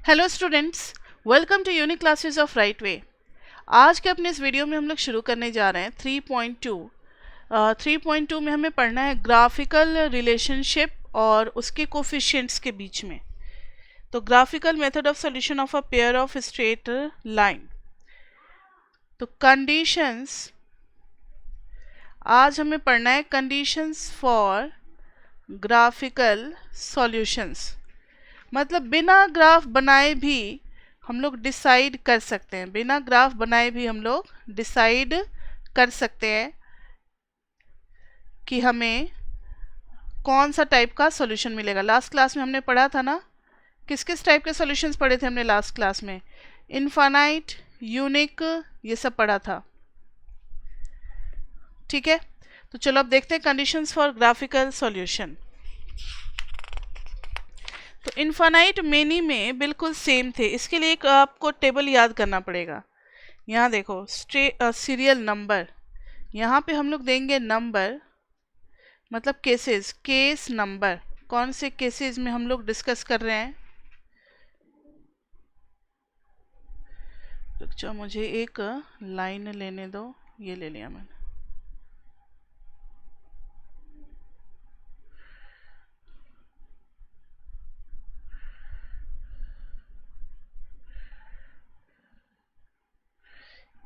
Hello students, welcome to unique classes of right way. आज के अपने इस वीडियो में हम लोग शुरू करने जा रहे हैं 3.2। 3.2 में हमें पढ़ना है ग्राफिकल रिलेशनशिप और उसके कोफिशिएंट्स के बीच में। तो graphical method of solution of a pair of straight line. तो कंडीशंस, आज हमें पढ़ना है कंडीशंस फॉर ग्राफिकल सॉल्यूशंस। मतलब बिना ग्राफ बनाए भी हम लोग डिसाइड कर सकते हैं, बिना ग्राफ बनाए भी हम लोग डिसाइड कर सकते हैं कि हमें कौन सा टाइप का सॉल्यूशन मिलेगा। लास्ट क्लास में हमने पढ़ा था ना, किस किस टाइप के सॉल्यूशंस पढ़े थे हमने लास्ट क्लास में? इनफाइनाइट, यूनिक, ये सब पढ़ा था। ठीक है, तो चलो अब देखते हैं कंडीशंस फॉर ग्राफिकल सॉल्यूशन। तो इनफाइनाइट मेनी में बिल्कुल सेम थे। इसके लिए एक आपको टेबल याद करना पड़ेगा। यहाँ देखो सीरियल नंबर, यहाँ पे हम लोग देंगे नंबर, मतलब केसेस, केस नंबर, कौन से केसेस में हम लोग डिस्कस कर रहे हैं। रुक जाओ, मुझे एक लाइन लेने दो, ये ले लिया मैंने।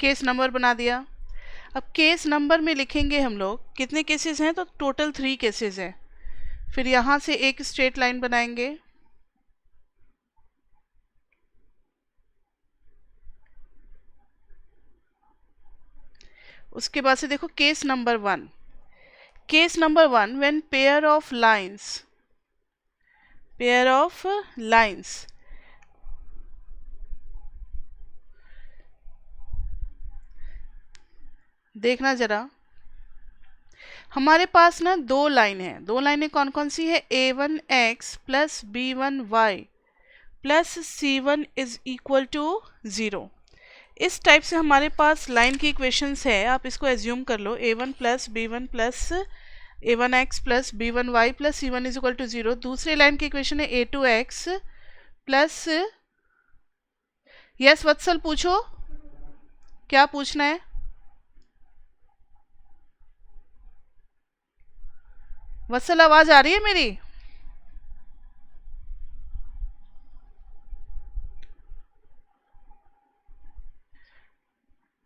केस नंबर बना दिया। अब केस नंबर में लिखेंगे हम लोग कितने केसेस हैं, तो टोटल 3 केसेस हैं। फिर यहाँ से एक स्ट्रेट लाइन बनाएंगे, उसके बाद से देखो case number 1। Case number 1, when pair of lines देखना जरा, हमारे पास ना दो लाइन है। दो लाइनें कौन कौन सी है? a1x plus b1y plus c1 is equal to 0। इस टाइप से हमारे पास लाइन की इक्वेशंस है। आप इसको एज्यूम कर लो, a1 plus b1 plus a1x plus b1y plus c1 is equal to 0। दूसरी लाइन की इक्वेशन है a2x प्लस, यस वत्सल पूछो, क्या पूछना है? वत्सल आवाज आ रही है मेरी?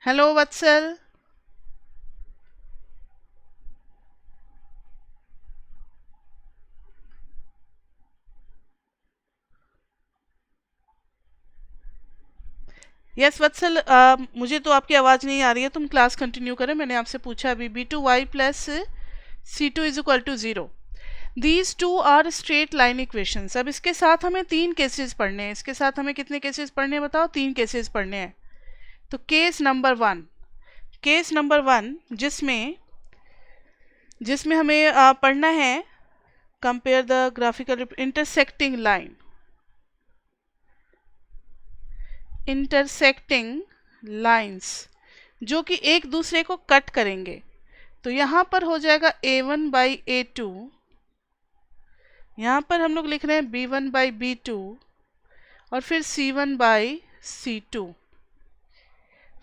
हेलो वत्सल। यस वत्सल, मुझे तो आपकी आवाज़ नहीं आ रही है। तुम क्लास कंटिन्यू करें, मैंने आपसे पूछा अभी। b2y plus c2 is equal to 0। These two are straight line equations. अब इसके साथ हमें 3 केसेस पढ़ने हैं। इसके साथ हमें कितने केसेस पढ़ने हैं बताओ? 3 केसेस पढ़ने हैं। तो केस नंबर 1 जिसमें हमें पढ़ना है compare the graphical intersecting lines जो कि एक दूसरे को कट करेंगे। तो यहाँ पर हो जाएगा a1 बाई a2, यहाँ पर हम लोग लिख रहे हैं b1 बाई b2 और फिर c1 बाई c2।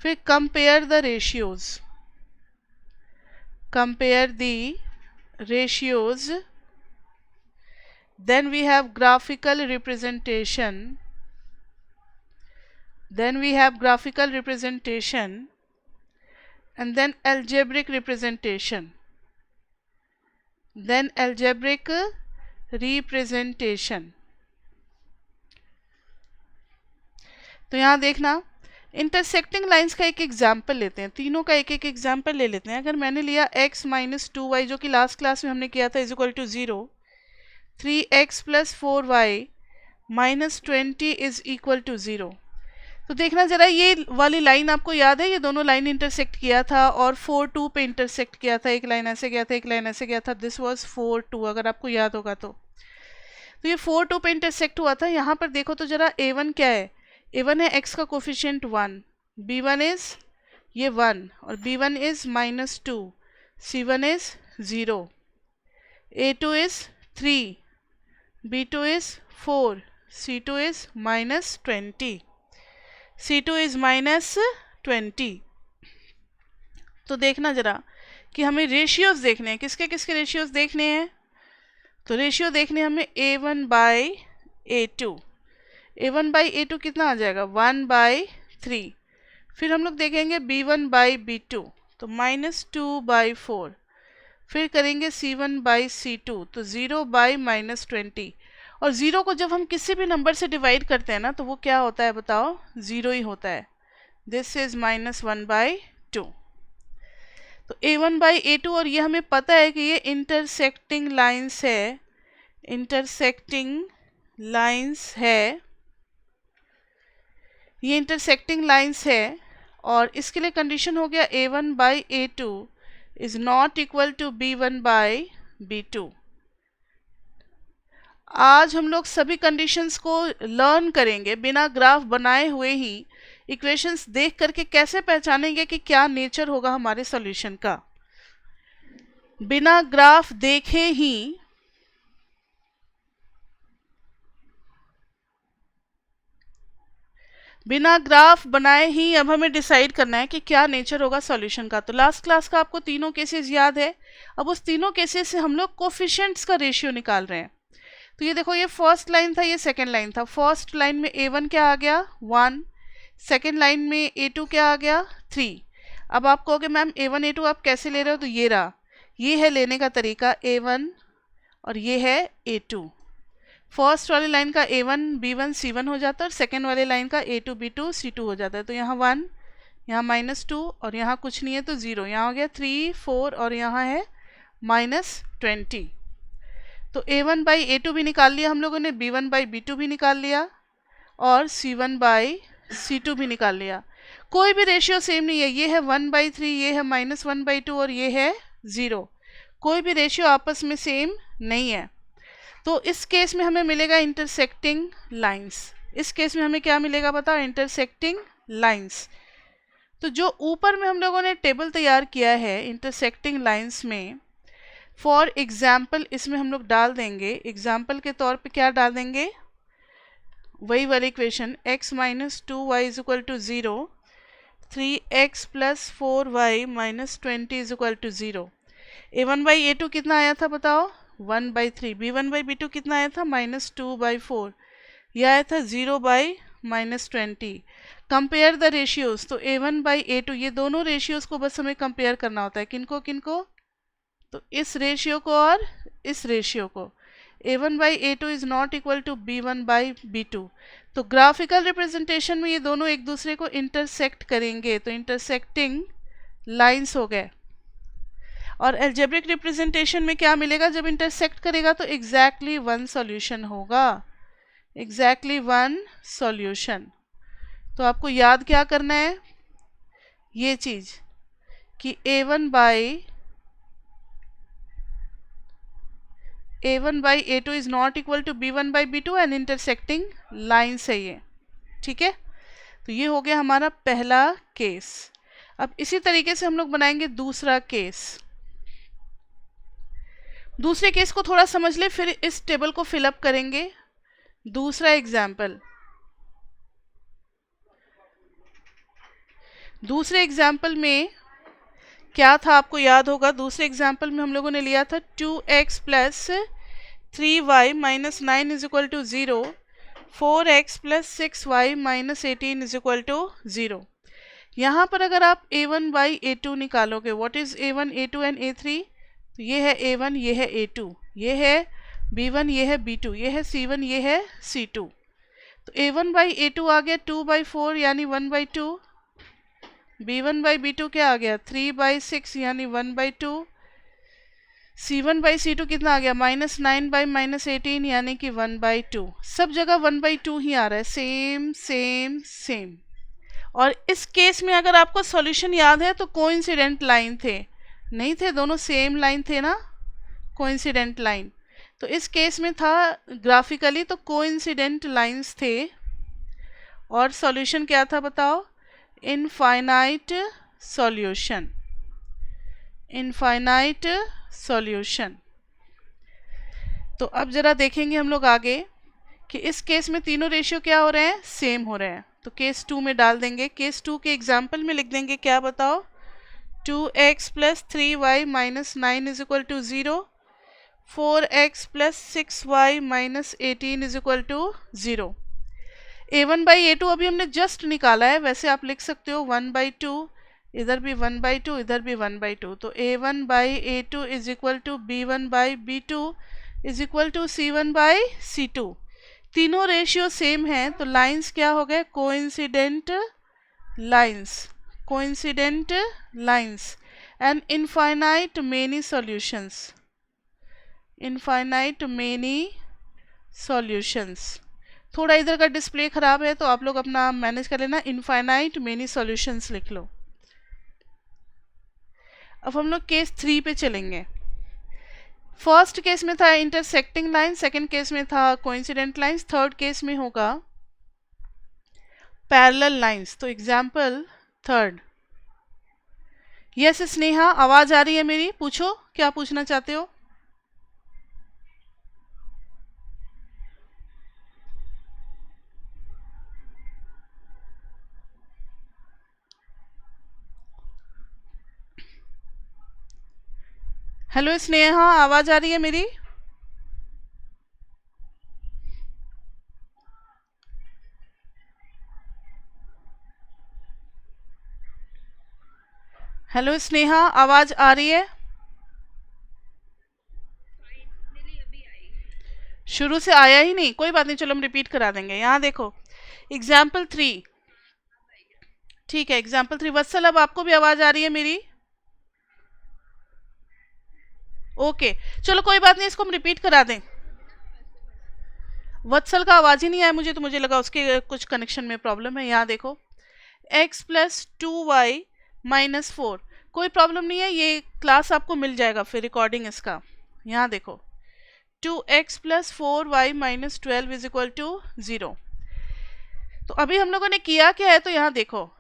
फिर compare the ratios, then we have graphical representation, and then algebraic representation, तो यहाँ देखना, इंटरसेक्टिंग लाइंस का एक एग्जाम्पल लेते हैं, तीनों का एक एक एग्जाम्पल ले लेते हैं। अगर मैंने लिया x माइनस 2y जो कि लास्ट क्लास में हमने किया था is equal to 0, 3x plus 4y minus 20 is equal to 0। तो देखना जरा, ये वाली लाइन आपको याद है? ये दोनों लाइन इंटरसेक्ट किया था और 4-2 पे इंटरसेक्ट किया था। एक लाइन ऐसे गया था, एक लाइन ऐसे गया था। दिस वाज 4-2, अगर आपको याद होगा तो ये 4-2 पे इंटरसेक्ट हुआ था। यहाँ पर देखो तो जरा, a1 क्या है? a1 है x का कोफिशिएंट 1, b1 इज ये 1 और b1 is minus 2, c1 is 0, a2 is 3, b2 is 4, C2 is minus 20, C2 is minus 20। तो देखना जरा कि हमें रेशियोज देखने हैं, किसके किसके रेशियोज देखने हैं। तो रेशियो देखने हमें A1 by A2, A1 by A2 कितना आ जाएगा 1 बाई 3। फिर हम लोग देखेंगे B1 बाई B2 तो -2 बाई 4। फिर करेंगे C1 बाई C2 तो 0 बाई -20। और 0 को जब हम किसी भी नंबर से डिवाइड करते हैं ना तो वो क्या होता है बताओ, 0 ही होता है। This is -1 by 2। तो A1 बाई A2 और ये हमें पता है कि ये इंटरसेक्टिंग लाइंस है, इंटरसेक्टिंग लाइंस है, ये इंटरसेक्टिंग लाइंस है। और इसके लिए कंडीशन हो गया A1 by A2 is not equal to B1 by B2। आज हम लोग सभी कंडीशंस को लर्न करेंगे, बिना ग्राफ बनाए हुए ही इक्वेशंस देख करके कैसे पहचानेंगे कि क्या नेचर होगा हमारे सॉल्यूशन का। बिना ग्राफ देखे ही बिना ग्राफ बनाए ही अब हमें डिसाइड करना है कि क्या नेचर होगा सॉल्यूशन का। तो लास्ट क्लास का आपको तीनों केसेस याद है। अब उस तीनों केसेस से हम लोग कोफिशिएंट्स का रेशियो निकाल रहे हैं। तो ये देखो, ये फर्स्ट लाइन था, ये सेकंड लाइन था। फर्स्ट लाइन में A1 क्या आ गया 1, सेकंड लाइन में A2 क्या आ गया 3। अब आप कहोगे मैम A1 A2 आप कैसे ले रहे हो, तो ये रहा, ये है लेने का तरीका A1 और ये है A2। फर्स्ट वाली लाइन का A1 B1 C1 हो जाता है और सेकेंड वाली लाइन का A2 B2 C2 हो जाता है। तो यहाँ 1, यहाँ -2 और यहाँ कुछ नहीं है तो 0, यहाँ हो गया 3 4 और यहाँ है -20। तो A1 बाई A2 भी निकाल लिया हम लोगों ने, B1 बाई B2 भी निकाल लिया और C1 बाई C2 भी निकाल लिया। कोई भी रेशियो सेम नहीं है, ये है 1/3, ये है -1/2 और ये है 0। कोई भी रेशियो आपस में सेम नहीं है। तो इस केस में हमें मिलेगा इंटरसेक्टिंग लाइंस। इस केस में हमें क्या मिलेगा बताओ, इंटरसेक्टिंग लाइंस। तो जो ऊपर में हम लोगों ने टेबल तैयार किया है इंटरसेक्टिंग लाइंस में, फॉर एग्जाम्पल इसमें हम लोग डाल देंगे, एग्जाम्पल के तौर पे क्या डाल देंगे, वही वाली equation x minus 2y is equal to 0, 3x plus 4y minus 20 is equal to 0। A1 by A2 कितना आया था बताओ 1/3। B1 बाई B2 कितना आया था -2/4। यह आया था 0 बाई -20। कंपेयर द रेशियोज, तो A1 बाई A2 ये दोनों रेशियोज को बस हमें कंपेयर करना होता है। किनको किनको, तो इस रेशियो को और इस रेशियो को। A1 by A2 is not equal to B1 by B2। तो ग्राफिकल रिप्रेजेंटेशन में ये दोनों एक दूसरे को इंटरसेक्ट करेंगे, तो इंटरसेक्टिंग लाइंस हो गए। और एल्जेब्रिक रिप्रेजेंटेशन में क्या मिलेगा, जब इंटरसेक्ट करेगा तो एग्जैक्टली वन सॉल्यूशन होगा, एग्जैक्टली वन सॉल्यूशन। तो आपको याद क्या करना है, ये चीज कि A1 by A2 is not equal to B1 by B2 and intersecting lines है ये, ठीक है। तो ये हो गया हमारा पहला केस। अब इसी तरीके से हम लोग बनाएंगे दूसरा केस। दूसरे केस को थोड़ा समझ ले, फिर इस टेबल को फिलअप करेंगे। दूसरा एग्जाम्पल, दूसरे एग्जाम्पल में क्या था आपको याद होगा। दूसरे एग्जाम्पल में हम लोगों ने लिया था 2x plus 3y minus 9 is equal to 0, 4x plus 6y minus 18 is equal to 0। यहाँ पर अगर आप A1 बाई A2 निकालोगे, what is A1 A2 and A3, तो ये है A1, ये है A2, ये है B1, ये है B2, ये है C1, ये है C2। तो A1 बाई A2 आ गया 2/4 यानी 1/2। B1 बाई B2 क्या आ गया 3/6 यानी 1/2। C1 बाई C2 कितना आ गया -9 बाई -18 यानी कि 1/2। सब जगह 1/2 ही आ रहा है, सेम सेम सेम। और इस केस में अगर आपको सॉल्यूशन याद है तो कोइंसिडेंट लाइन थे, नहीं थे, दोनों सेम लाइन थे ना, कोइंसिडेंट लाइन। तो इस केस में था ग्राफिकली तो कोइंसिडेंट लाइंस थे और सॉल्यूशन क्या था बताओ, इनफाइनाइट सॉल्यूशन, इनफाइनाइट सॉल्यूशन। तो अब जरा देखेंगे हम लोग आगे कि इस केस में तीनों रेशियो क्या हो रहे हैं, सेम हो रहे हैं। तो केस 2 में डाल देंगे। केस 2 के एग्जाम्पल में लिख देंगे, क्या बताओ, 2x plus 3y minus 9 is equal to 0, 4x plus 6y minus 18 is equal to 0। a1/a2 अभी हमने जस्ट निकाला है, वैसे आप लिख सकते हो 1/2, इधर भी 1/2, इधर भी 1/2। तो a1/a2 is equal to b1/b2 is equal to c1/c2। तीनों रेशियो सेम हैं, तो लाइंस क्या हो गए, coincident lines, coincident lines and infinite many solutions, infinite many solutions. थोड़ा इधर का डिस्प्ले खराब है तो आप लोग अपना मैनेज कर लेना, इनफाइनाइट मेनी सॉल्यूशंस लिख लो। अब हम लोग केस 3 पे चलेंगे। फर्स्ट केस में था इंटरसेक्टिंग लाइन, सेकंड केस में था कोइंसिडेंट लाइंस, थर्ड केस में होगा पैरेलल लाइंस। तो एग्जाम्पल थर्ड। यस स्नेहा, आवाज आ रही है मेरी, पूछो क्या पूछना चाहते हो। हेलो स्नेहा, आवाज आ रही है मेरी। हेलो स्नेहा, आवाज आ रही है। शुरू से आया ही नहीं, कोई बात नहीं, चलो हम रिपीट करा देंगे। यहाँ देखो एग्जाम्पल 3, ठीक है एग्जाम्पल 3। वत्सल, अब आपको भी आवाज आ रही है मेरी। ओके चलो कोई बात नहीं, इसको हम रिपीट करा दें। वत्सल का आवाज ही नहीं आया मुझे, तो मुझे लगा उसके कुछ कनेक्शन में प्रॉब्लम है। यहाँ देखो x प्लस 2y माइनस 4, कोई प्रॉब्लम नहीं है, ये क्लास आपको मिल जाएगा फिर रिकॉर्डिंग इसका। यहाँ देखो 2x plus 4y minus 12 is equal to 0। तो अभी हम लोगों ने किया क्या है, तो यहाँ देखो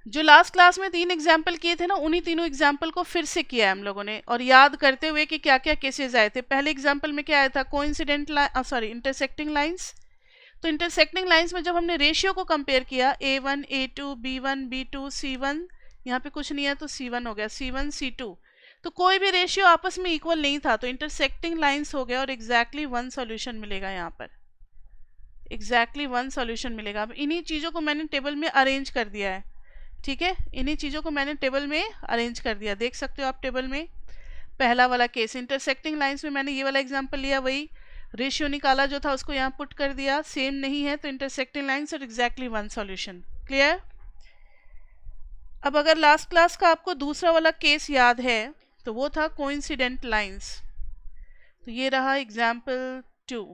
जो लास्ट क्लास में 3 एग्जाम्पल किए थे ना, उन्हीं तीनों एग्जाम्पल को फिर से किया है हम लोगों ने, और याद करते हुए कि क्या क्या केसेस आए थे। पहले एग्जाम्पल में क्या आया था, कोइंसिडेंट सॉरी इंटरसेक्टिंग लाइंस। तो इंटरसेक्टिंग लाइंस में जब हमने रेशियो को कंपेयर किया, a1 a2 b1 b2 c1, यहाँ पे कुछ नहीं है तो c1 हो गया, c1 c2, तो कोई भी रेशियो आपस में इक्वल नहीं था, तो इंटरसेक्टिंग लाइंस हो गया और एग्जैक्टली वन सॉल्यूशन मिलेगा। यहाँ पर एग्जैक्टली वन सॉल्यूशन मिलेगा। अब इन्हीं चीज़ों को मैंने टेबल में अरेंज कर दिया है, ठीक है, इन्हीं चीज़ों को मैंने टेबल में अरेंज कर दिया, देख सकते हो आप टेबल में। पहला वाला केस इंटरसेक्टिंग लाइंस में मैंने ये वाला एग्जांपल लिया, वही रेशियो निकाला जो था उसको यहाँ पुट कर दिया, सेम नहीं है तो इंटरसेक्टिंग लाइंस और एग्जैक्टली वन सॉल्यूशन। क्लियर। अब अगर लास्ट क्लास का आपको दूसरा वाला केस याद है तो वो था कोइंसिडेंट लाइंस। तो ये रहा एग्जाम्पल 2,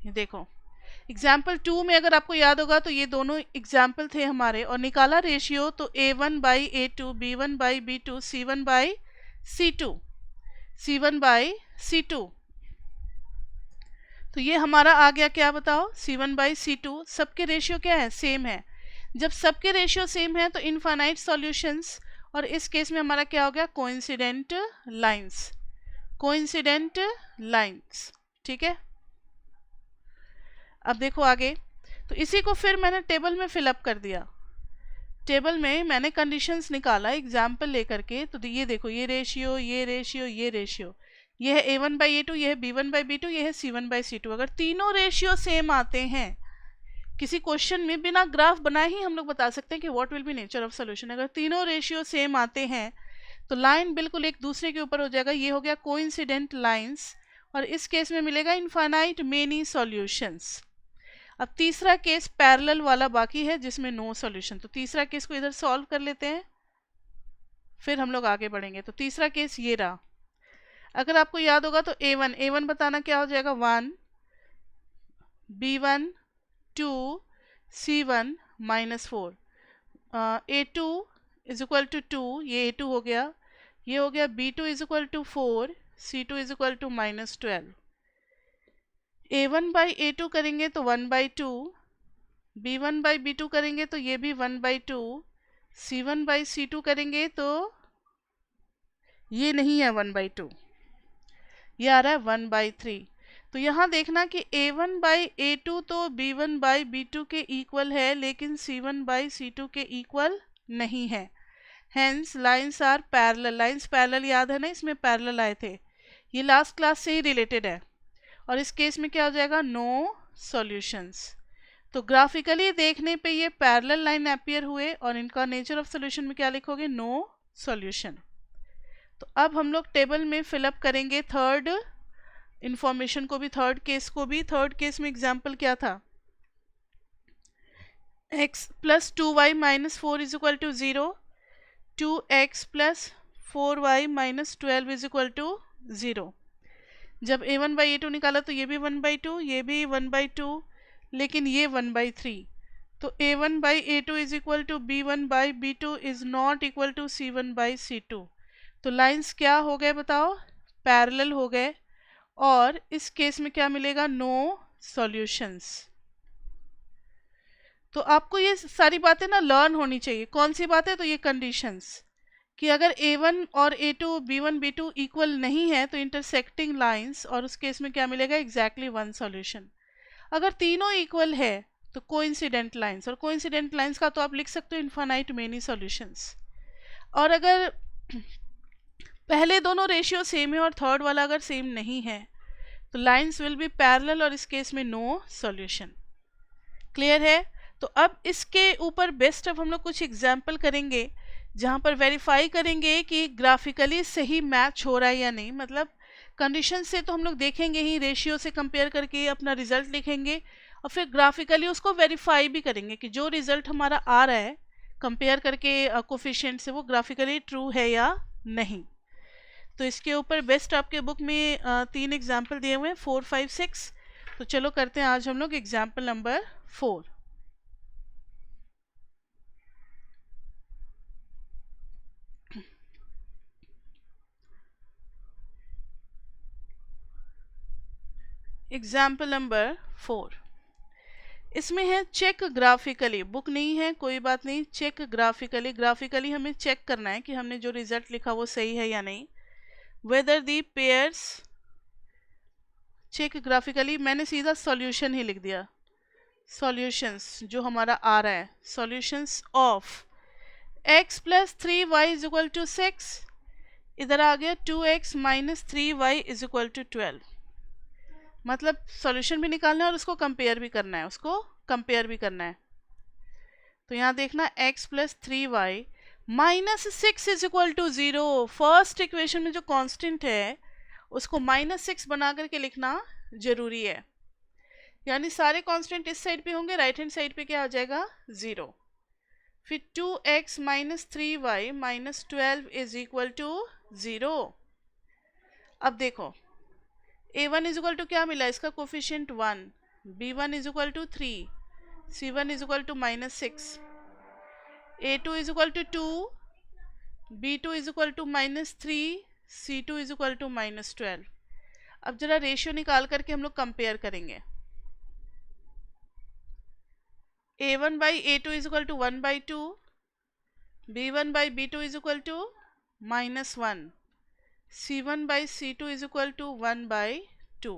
ये देखो एग्जाम्पल 2 में अगर आपको याद होगा तो ये दोनों एग्जाम्पल थे हमारे, और निकाला रेशियो तो a1/a2 b1/b2 c1/c2, c1/c2। तो ये हमारा आ गया, क्या बताओ, c1/c2। सबके रेशियो क्या है, सेम है। जब सबके रेशियो सेम है तो इनफाइनाइट सॉल्यूशंस, और इस केस में हमारा क्या हो गया, कोइंसिडेंट लाइंस, कोइंसिडेंट लाइंस, ठीक है। अब देखो आगे, तो इसी को फिर मैंने टेबल में फिलअप कर दिया। टेबल में मैंने कंडीशंस निकाला एग्जाम्पल लेकर के। तो ये देखो ये रेशियो, ये रेशियो, ये रेशियो, ये है a1/a2, ये है b1/b2, ये है c1/c2। अगर तीनों रेशियो सेम आते हैं, किसी क्वेश्चन में बिना ग्राफ बनाए ही हम लोग बता सकते हैं कि what will be nature of solution. अगर तीनों रेशियो सेम आते हैं तो लाइन बिल्कुल एक दूसरे के ऊपर हो जाएगा, ये हो गया कोइंसिडेंट लाइंस, और इस केस में मिलेगा इनफाइनाइट मेनी सॉल्यूशंस। अब तीसरा केस पैरेलल वाला बाकी है जिसमें नो सॉल्यूशन, तो तीसरा केस को इधर सॉल्व कर लेते हैं, फिर हम लोग आगे बढ़ेंगे। तो तीसरा केस ये रहा। अगर आपको याद होगा तो a1 बताना क्या हो जाएगा, 1, b1 2 c1 minus 4, a2 is equal to 2, ये a2 हो गया, ये हो गया b2 is equal to 4, c2 is equal to minus 12। a1/a2 करेंगे तो 1/2, b1/b2 करेंगे तो ये भी 1/2, c1/c2 करेंगे तो ये नहीं है 1/2, ये आ रहा है 1/3। तो यहाँ देखना कि a1 बाई a2 तो b1 बाई b2 के इक्वल है, लेकिन c1 बाई c2 के इक्वल नहीं है। Hence lines are parallel. Lines parallel याद है ना, इसमें पैरेलल आए थे, ये लास्ट क्लास से ही रिलेटेड है। और इस केस में क्या हो जाएगा, नो सॉल्यूशंस। तो ग्राफिकली देखने पे ये पैरेलल लाइन अपीयर हुए और इनका नेचर ऑफ सॉल्यूशन में क्या लिखोगे, नो सॉल्यूशन। तो अब हम लोग टेबल में फिलअप करेंगे थर्ड इंफॉर्मेशन को भी, थर्ड केस को भी। थर्ड केस में एग्जाम्पल क्या था, x plus 2y minus 4 is equal to 0, 2x plus 4y minus 12 is equal to 0। जब a1 बाई a2 निकाला तो ये भी 1 बाई 2, ये भी 1 बाई 2, लेकिन ये 1 बाई 3। तो a1 by a2 is equal to b1 by b2 is not equal to c1 by c2। तो लाइंस क्या हो गए बताओ, पैरेलल हो गए। और इस केस में क्या मिलेगा, नो सॉल्यूशंस। तो आपको ये सारी बातें ना लर्न होनी चाहिए। कौन सी बातें, तो ये कंडीशंस कि अगर a1 और a2 b1 b2 इक्वल नहीं है तो इंटरसेक्टिंग लाइंस, और उस केस में क्या मिलेगा, एग्जैक्टली वन सॉल्यूशन। अगर तीनों इक्वल है तो कोइंसिडेंट लाइंस, और कोइंसिडेंट लाइंस का तो आप लिख सकते हो इनफाइनाइट मेनी सॉल्यूशंस। और अगर पहले दोनों रेशियो सेम है और थर्ड वाला अगर सेम नहीं है तो लाइंस विल बी पैरेलल, और इस केस में नो सॉल्यूशन। क्लियर है। तो अब इसके ऊपर बेस्ट अब हम लोग कुछ एग्जाम्पल करेंगे जहाँ पर वेरीफाई करेंगे कि ग्राफिकली सही मैच हो रहा है या नहीं। मतलब कंडीशन से तो हम लोग देखेंगे ही, रेशियो से कंपेयर करके अपना रिजल्ट लिखेंगे और फिर ग्राफिकली उसको वेरीफाई भी करेंगे कि जो रिजल्ट हमारा आ रहा है कंपेयर करके कोफिशिएंट से, वो ग्राफिकली ट्रू है या नहीं। तो इसके ऊपर बेस्ट आपके बुक में 3 एग्जाम्पल दिए हुए हैं, 4, 5, 6। तो चलो करते हैं आज हम लोग एग्जाम्पल नंबर 4। एग्जाम्पल नंबर 4 इसमें है चेक ग्राफिकली। बुक नहीं है कोई बात नहीं, चेक ग्राफिकली। ग्राफिकली हमें चेक करना है कि हमने जो रिजल्ट लिखा वो सही है या नहीं। Whether the pairs, check graphically मैंने सीधा सॉल्यूशन ही लिख दिया। सॉल्यूशंस जो हमारा आ रहा है, solutions of x plus 3y is equal to 6, इधर आ गया 2x minus 3y is equal to 12। मतलब सॉल्यूशन भी निकालना है और उसको कंपेयर भी करना है, उसको कंपेयर भी करना है। तो यहाँ देखना x plus 3y minus 6 is equal to 0। First equation में जो कांस्टेंट है उसको -6 बना करके लिखना जरूरी है। यानी सारे कांस्टेंट इस साइड पे होंगे, राइट हैंड साइड पे क्या आ जाएगा, 0। फिर 2x minus 3y minus 12 is equal to 0। अब देखो a1 इज इक्वल टू क्या मिला, इसका coefficient 1, b1 is equal to 3, c1 is equal to -6, a2 is equal to 2, b2 is equal to -3, c2 is equal to -12। अब जरा ratio निकाल करके हम लोग कंपेयर करेंगे। a1 by a2 is equal to 1 by 2, b1 by b2 is equal to -1, c1 by c2 is equal to 1 by 2।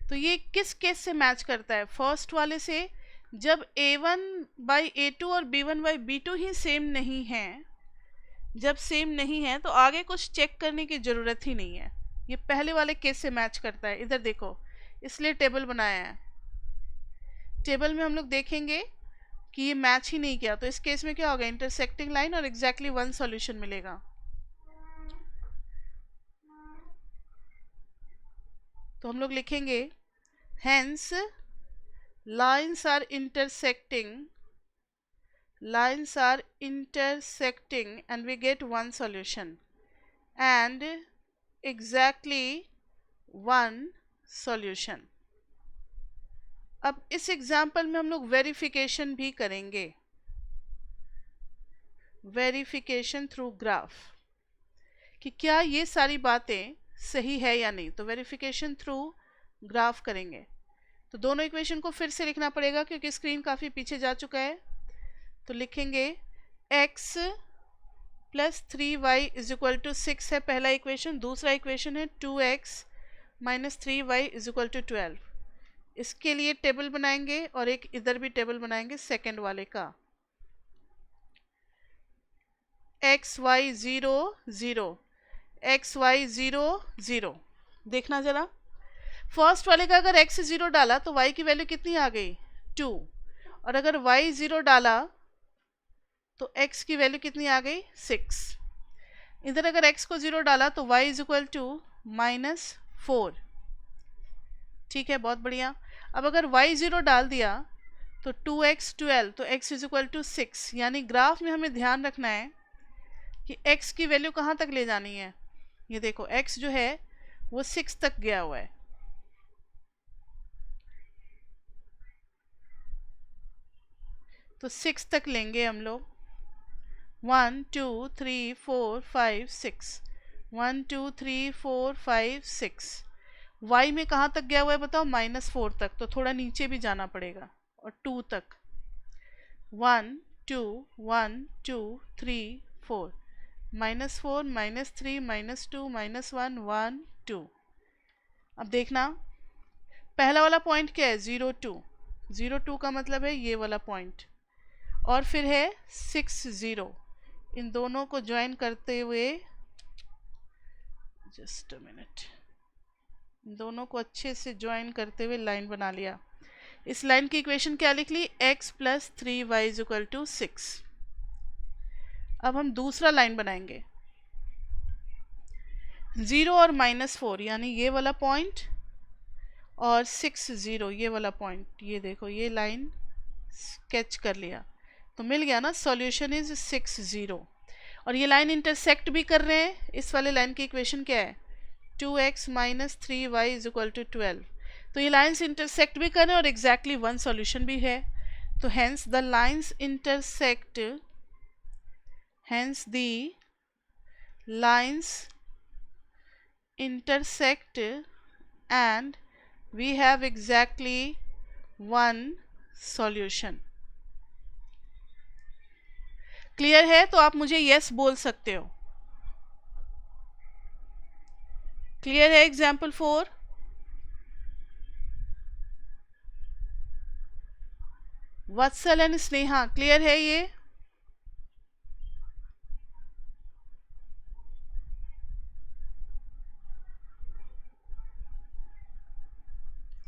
तो ये किस केस से मैच करता है, फर्स्ट वाले से। जब a1 बाई a2 और b1 by b2 he same नहीं है, जब सेम नहीं है तो आगे कुछ चेक करने की ज़रूरत ही नहीं है। ये पहले वाले केस से मैच करता है। इधर देखो, इसलिए टेबल बनाया है। टेबल में हम लोग देखेंगे कि ये मैच ही नहीं किया, तो इस केस में क्या होगा, इंटरसेक्टिंग लाइन और एग्जैक्टली वन सॉल्यूशन मिलेगा। तो हम लोग लिखेंगे hence lines are intersecting and we get one solution and exactly one solution। अब इस एग्जाम्पल में हम लोग वेरिफिकेशन भी करेंगे, वेरिफिकेशन थ्रू ग्राफ, कि क्या ये सारी बातें सही है या नहीं। तो वेरिफिकेशन थ्रू ग्राफ करेंगे। तो दोनों इक्वेशन को फिर से लिखना पड़ेगा क्योंकि स्क्रीन काफ़ी पीछे जा चुका है। तो लिखेंगे x plus 3y is equal to 6 है पहला इक्वेशन, दूसरा इक्वेशन है 2x -3y is equal to 12। इसके लिए टेबल बनाएंगे और एक इधर भी टेबल बनाएंगे सेकंड वाले का। x y 0 0 x y 0 0। देखना जरा, फर्स्ट वाले का अगर x 0 डाला तो y की वैल्यू कितनी आ गई 2, और अगर y 0 डाला तो x की वैल्यू कितनी आ गई 6। इधर अगर x को 0 डाला तो y इज इक्वल टू -4। ठीक है, बहुत बढ़िया। अब अगर y 0 डाल दिया तो 2x 12, तो x इज इक्वल टू 6। यानी ग्राफ में हमें ध्यान रखना है कि x की वैल्यू कहाँ तक ले जानी है। ये देखो x जो है वो 6 तक गया हुआ है। तो 6 तक लेंगे हम लोग। 1 2 3 4 5 6, 1 2 3 4 5 6। y में कहाँ तक गया हुआ है बताओ, -4 तक, तो थोड़ा नीचे भी जाना पड़ेगा, और 2 तक। 1 2 1 2 3 4, -4 -3 -2 -1 1 2। अब देखना पहला वाला पॉइंट क्या है 0 2, 0 2 का मतलब है ये वाला पॉइंट, और फिर है 6 0। इन दोनों को ज्वाइन करते हुए, जस्ट अ मिनट, दोनों को अच्छे से ज्वाइन करते हुए लाइन बना लिया। इस लाइन की इक्वेशन क्या लिख ली, x + 3y is equal to 6। अब हम दूसरा लाइन बनाएंगे, 0 और -4 यानी ये वाला पॉइंट, और 6 0 ये वाला पॉइंट। ये देखो ये लाइन स्केच कर लिया, तो मिल गया ना, सॉल्यूशन इज 6 0। और ये लाइन इंटरसेक्ट भी कर रहे हैं। इस वाले लाइन की इक्वेशन क्या है, 2x - 3y is equal to 12। तो ये लाइन्स इंटरसेक्ट भी कर रहे हैं और एग्जैक्टली वन सॉल्यूशन भी है। तो hence the lines intersect, hence the lines intersect and we have exactly one solution। Clear है? तो आप मुझे यस बोल सकते हो। क्लियर है example 4? Vatsal and Sneha clear है ये?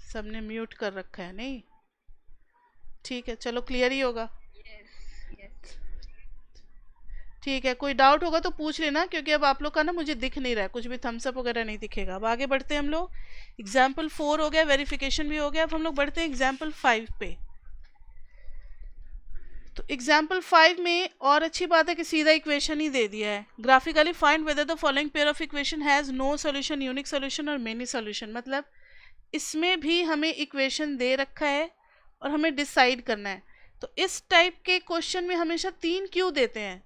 सबने म्यूट कर रखा है, नहीं? ठीक है, चलो क्लियर ही होगा। ठीक है, कोई डाउट होगा तो पूछ लेना, क्योंकि अब आप लोग का ना मुझे दिख नहीं रहा है, कुछ भी थम्सअप वगैरह नहीं दिखेगा। अब आगे बढ़ते हैं हम लोग। एग्जाम्पल 4 हो गया, वेरिफिकेशन भी हो गया। अब हम लोग बढ़ते हैं एग्जाम्पल 5 पे। तो एग्जाम्पल 5 में और अच्छी बात है कि सीधा इक्वेशन ही दे दिया है। Graphically find whether the following pair of equation has no solution, unique solution और मेनी सॉल्यूशन। मतलब इसमें भी हमें इक्वेशन दे रखा है और हमें डिसाइड करना है। तो इस टाइप के क्वेश्चन में हमेशा 3 क्यों देते हैं,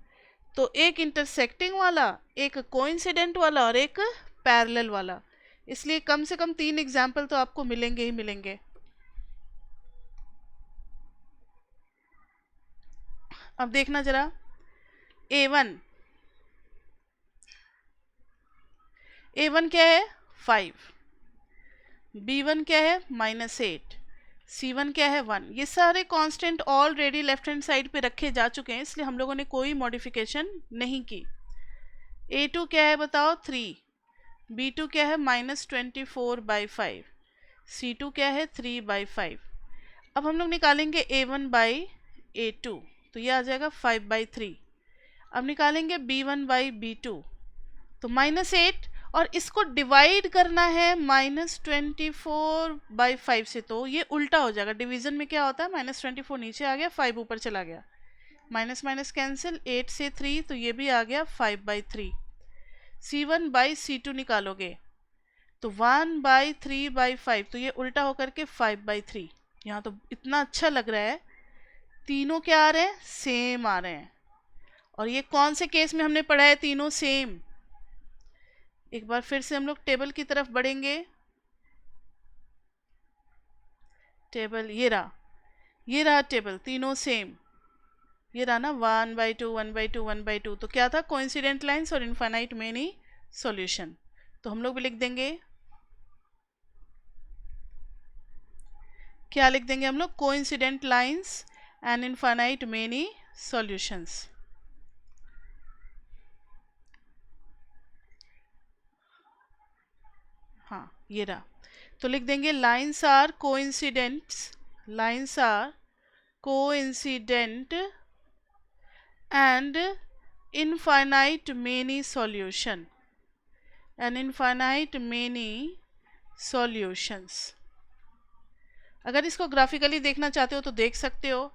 तो एक इंटरसेक्टिंग वाला, एक कोइंसिडेंट वाला और एक पैरेलल वाला। इसलिए कम से कम 3 एग्जाम्पल तो आपको मिलेंगे ही मिलेंगे। अब देखना जरा, A1 क्या है 5, B1 क्या है -8, C1 क्या है 1। ये सारे constant already left hand side पे रखे जा चुके हैं, इसलिए हम लोगों ने कोई मॉडिफिकेशन नहीं की। A2 क्या है बताओ 3, B2 क्या है -24/5, C2 क्या है 3/5। अब हम लोग निकालेंगे A1/A2, तो ये आ जाएगा 5/3। अब निकालेंगे B1/B2, तो -8, और इसको डिवाइड करना है -24/5 से, तो ये उल्टा हो जाएगा। डिवीजन में क्या होता है, -24 नीचे आ गया, 5 ऊपर चला गया, माइनस माइनस कैंसिल, 8 से 3, तो ये भी आ गया 5/3। C1/C2 निकालोगे तो 1/3/5, तो ये उल्टा होकर के 5/3। यहाँ तो इतना अच्छा लग रहा है, तीनों क्या आ रहे हैं, सेम आ रहे हैं। और ये कौन से केस में हमने पढ़ा है तीनों सेम। एक बार फिर से हम लोग टेबल की तरफ बढ़ेंगे। टेबल ये रहा टेबल, तीनों सेम। ये रहा ना 1/2 1/2 1/2, तो क्या था, कोइंसिडेंट लाइंस और इनफाइनाइट मेनी सॉल्यूशन। तो हम लोग भी लिख देंगे क्या लिख देंगे हम लोग, coincident lines and infinite many solutions. हाँ ये रहा, तो लिख देंगे lines are coincidents, lines are coincident and infinite many solution and infinite many solutions। अगर इसको ग्राफिकली देखना चाहते हो तो देख सकते हो,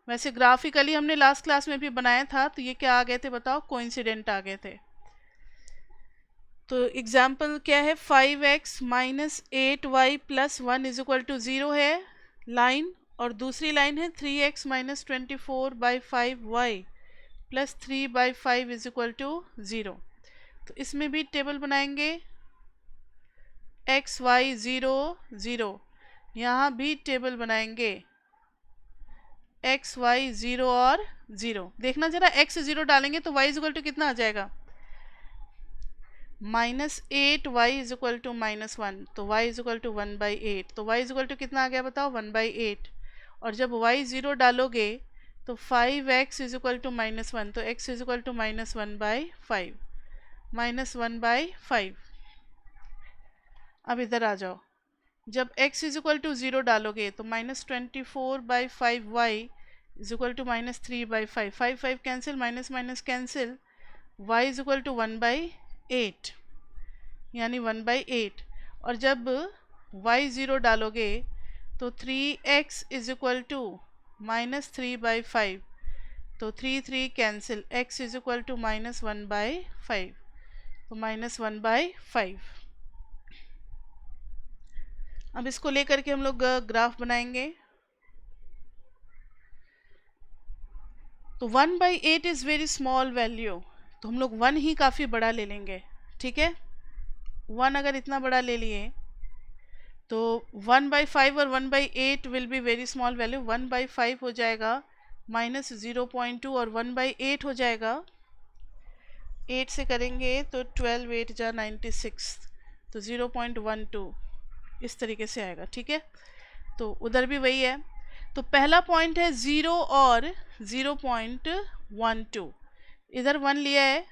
वैसे ग्राफिकली हमने लास्ट क्लास में भी बनाया था, तो ये क्या आ गए थे बताओ, कोइंसिडेंट आ गए थे। तो एग्जाम्पल क्या है, 5x minus 8y plus 1 is equal to 0 है लाइन, और दूसरी लाइन है 3x minus 24/5y plus 3/5 is equal to 0। तो इसमें भी टेबल बनाएंगे, x y 0 0, यहाँ भी टेबल बनाएंगे x y 0 और 0। देखना जरा, x 0 डालेंगे तो y इज इक्वल टू कितना आ जाएगा, -8y इज इक्वल टू -1, तो y इज इक्वल टू 1/8, तो y इज इक्वल टू कितना आ गया बताओ, 1/8। और जब y 0 डालोगे तो 5x इज इक्वल टू -1, तो x इज इक्वल टू -1/5, -1/5। अब इधर आ जाओ, जब x इज इक्वल टू 0 डालोगे तो -24/5y is equal to -3/5, 5 5 cancel, minus minus cancel, y is equal to 1/8 यानी 1/8। और जब y 0 डालोगे तो 3x इज इक्वल टू -3/5, तो 3 3 cancel, x is equal to -1/5, तो -1/5। अब इसको लेकर के हम लोग ग्राफ बनाएंगे। तो 1/8 इज वेरी स्मॉल वैल्यू, तो हम लोग 1 ही काफ़ी बड़ा ले लेंगे, ठीक है। 1 अगर इतना बड़ा ले लिए तो 1/5 और 1/8 will be very small value, 1/5 हो जाएगा -0.2 और 1/8 हो जाएगा, 8 से करेंगे तो 12 8 जा 96, तो 0.12 इस तरीके से आएगा, ठीक है। तो उधर भी वही है, तो पहला पॉइंट है 0 और 0.12, इधर 1 लिया है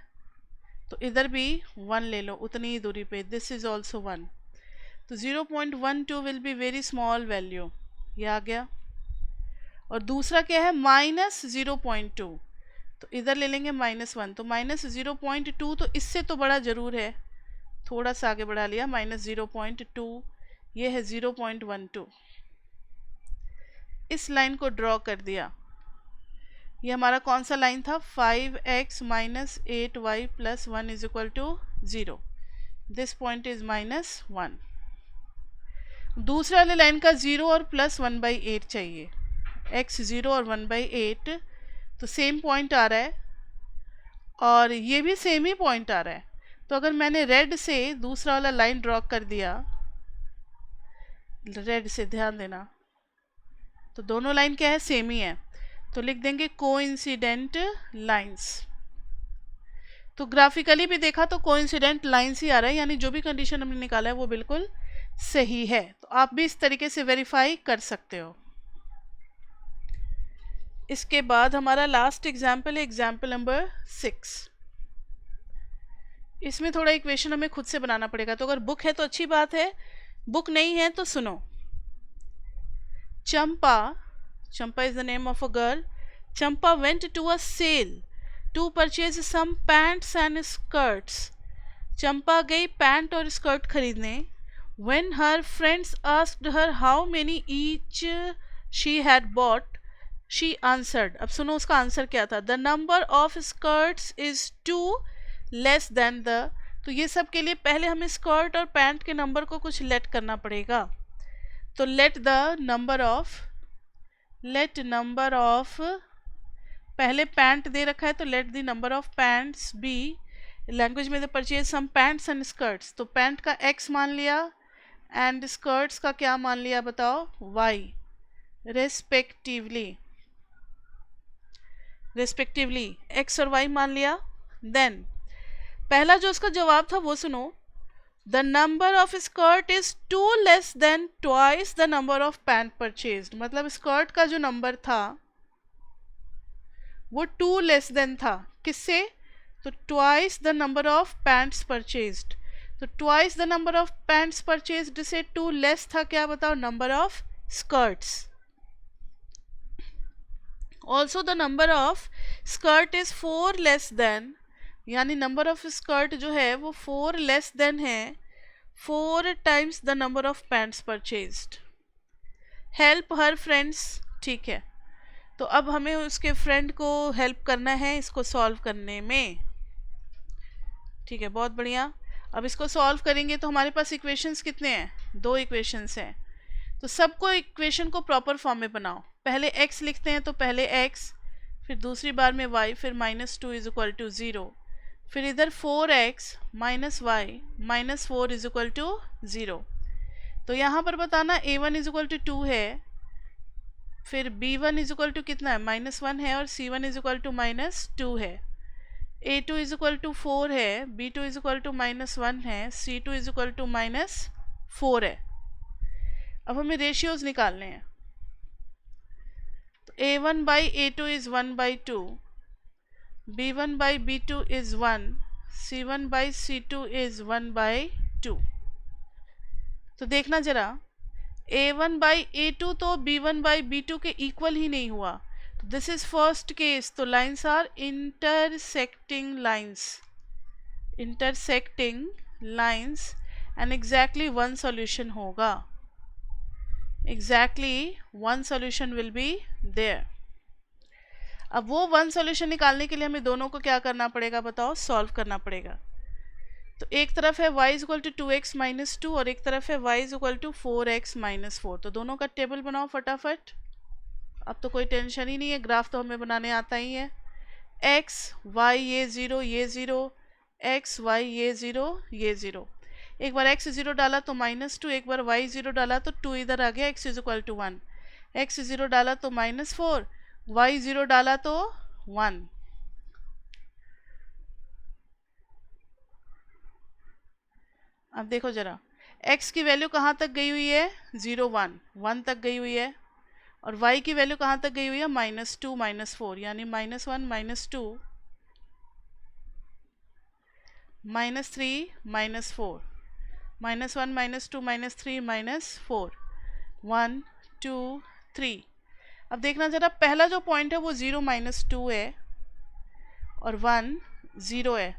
तो इधर भी 1 ले लो उतनी ही दूरी पे, दिस इज ऑल्सो 1, तो 0.12 will be very small value, ये आ गया। और दूसरा क्या है, -0.2, तो इधर ले लेंगे -1, तो -0.2 तो इससे तो बड़ा जरूर है, थोड़ा सा आगे बढ़ा लिया, -0.2, ये है 0.12। इस लाइन को ड्रॉ कर दिया, ये हमारा कौन सा लाइन था, 5x minus 8y plus 1 is equal to 0, this point is -1। दूसरे वाले लाइन का 0 और प्लस 1/8 चाहिए, x 0 और 1/8, तो सेम पॉइंट आ रहा है और ये भी सेम ही पॉइंट आ रहा है। तो अगर मैंने रेड से दूसरा वाला लाइन ड्रॉ कर दिया, रेड से ध्यान देना, तो दोनों लाइन क्या है, सेम ही है, तो लिख देंगे कोइंसिडेंट लाइंस। तो ग्राफिकली भी देखा तो कोइंसिडेंट लाइंस ही आ रहा है, यानी जो भी कंडीशन हमने निकाला है वो बिल्कुल सही है। तो आप भी इस तरीके से वेरीफाई कर सकते हो। इसके बाद हमारा लास्ट एग्जाम्पल है, एग्जाम्पल नंबर 6। इसमें थोड़ा इक्वेशन हमें खुद से बनाना पड़ेगा, तो अगर बुक है तो अच्छी बात है, बुक नहीं है तो सुनो। Champa is the name of a girl. Champa went to a sale to purchase some pants and skirts. Champa गई पैंट और स्कर्ट खरीदने। When her friends asked her how many each she had bought, she answered. अब सुनो उसका answer क्या था, the number of skirts is 2 less than the। तो ये सब के लिए पहले हमें स्कर्ट और पैंट के नंबर को कुछ लेट करना पड़ेगा। तो लेट नंबर ऑफ पहले पैंट दे रखा है, तो let the number of pants be, language में purchase some pants and skirts, तो पैंट का x मान लिया एंड स्कर्ट्स का क्या मान लिया बताओ, y, रेस्पेक्टिवली x और y मान लिया। देन पहला जो उसका जवाब था वो सुनो, the number of skirt is 2 less than twice the number of pant purchased. मतलब स्कर्ट का जो नंबर था वो 2 लेस देन था, किससे? तो twice the number of pants purchased. तो twice the number of pants purchased से 2 लेस था क्या, बताओ? Number of skirts. Also the number of skirt is 4 less than, यानी नंबर ऑफ स्कर्ट जो है वो 4 लेस देन है 4 times the number of pants purchased. Help her friends, ठीक है। तो अब हमें उसके फ्रेंड को हेल्प करना है इसको सॉल्व करने में, ठीक है, बहुत बढ़िया। अब इसको सॉल्व करेंगे तो हमारे पास इक्वेशंस कितने हैं? 2 इक्वेशंस हैं। तो सबको इक्वेशन को प्रॉपर फॉर्म में बनाओ। पहले x लिखते हैं, तो पहले x, फिर दूसरी बार में y, फिर -2 इज इक्वल टू 0, फिर इधर 4x minus y minus 4 is equal to 0। तो यहाँ पर बताना a1 इज इक्वल टू 2 है, फिर b1 इज इक्वल टू कितना है? -1 है, और c1 इज इक्वल टू -2 है। a2 इज इक्वल टू 4 है, b2 इज इक्वल टू -1 है, c2 इज इक्वल टू -4 है। अब हमें रेशियोज निकालने हैं। तो a1 by a2 is 1/2, b1 by b2 is 1, c1 by c2 is 1/2। तो देखना जरा, a1 बाई a2 तो b1 बाई b2 के इक्वल ही नहीं हुआ। तो दिस इज फर्स्ट केस। तो lines are intersecting lines, intersecting lines, and exactly one solution होगा, exactly one solution will be there। अब वो वन सॉल्यूशन निकालने के लिए हमें दोनों को क्या करना पड़ेगा, बताओ? सॉल्व करना पड़ेगा। तो एक तरफ है y equal to 2x minus 2 और एक तरफ है y equal to 4x minus 4। तो दोनों का टेबल बनाओ फटाफट। अब तो कोई टेंशन ही नहीं है, ग्राफ तो हमें बनाने आता ही है। x y ये 0 ये 0, x y ये 0 ये 0। एक बार x 0 डाला तो -2, एक बार y 0 डाला तो 2 इधर आ गया, x is equal to 1, x 0 डाला तो -4, y 0 डाला तो 1। अब देखो जरा, x की वैल्यू कहाँ तक गई हुई है? 0 1 1 तक गई हुई है, और y की वैल्यू कहाँ तक गई हुई है? -2 -4, यानी -1 -2 -3 -4, -1 -2 -3 -4, 1 2 3। अब देखना जरा, पहला जो पॉइंट है वो 0 -2 है और 1 0 है।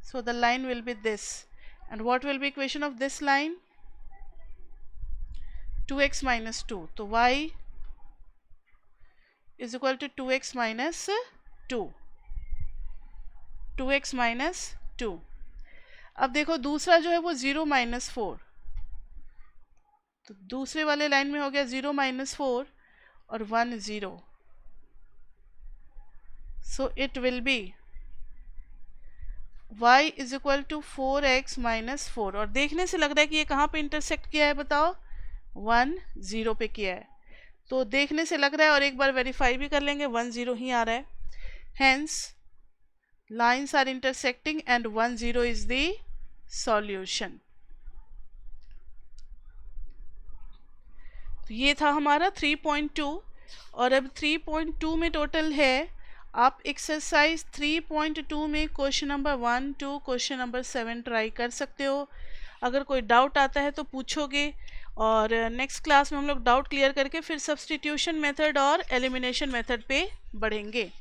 So the line will be this, and what will be equation of this line? 2x - 2। तो y is equal to 2x - 2, 2x - 2। अब देखो दूसरा जो है वो 0 -4, तो दूसरे वाले लाइन में हो गया 0 -4 और 1 0। So it will be y is equal to 4x - 4, और देखने से लग रहा है कि ये कहाँ पे इंटरसेक्ट किया है, बताओ? 1 0 पे किया है। तो देखने से लग रहा है, और एक बार वेरीफाई भी कर लेंगे, 1 0 ही आ रहा है। Hence lines are intersecting and 1 0 is the solution। तो ये था हमारा 3.2, और अब 3.2 में टोटल है। आप एक्सरसाइज 3.2 में question number 1 2 question number 7 try कर सकते हो। अगर कोई डाउट आता है तो पूछोगे, और नेक्स्ट क्लास में हम लोग डाउट क्लियर करके फिर सब्स्टिट्यूशन मेथड और एलिमिनेशन मेथड पे बढ़ेंगे।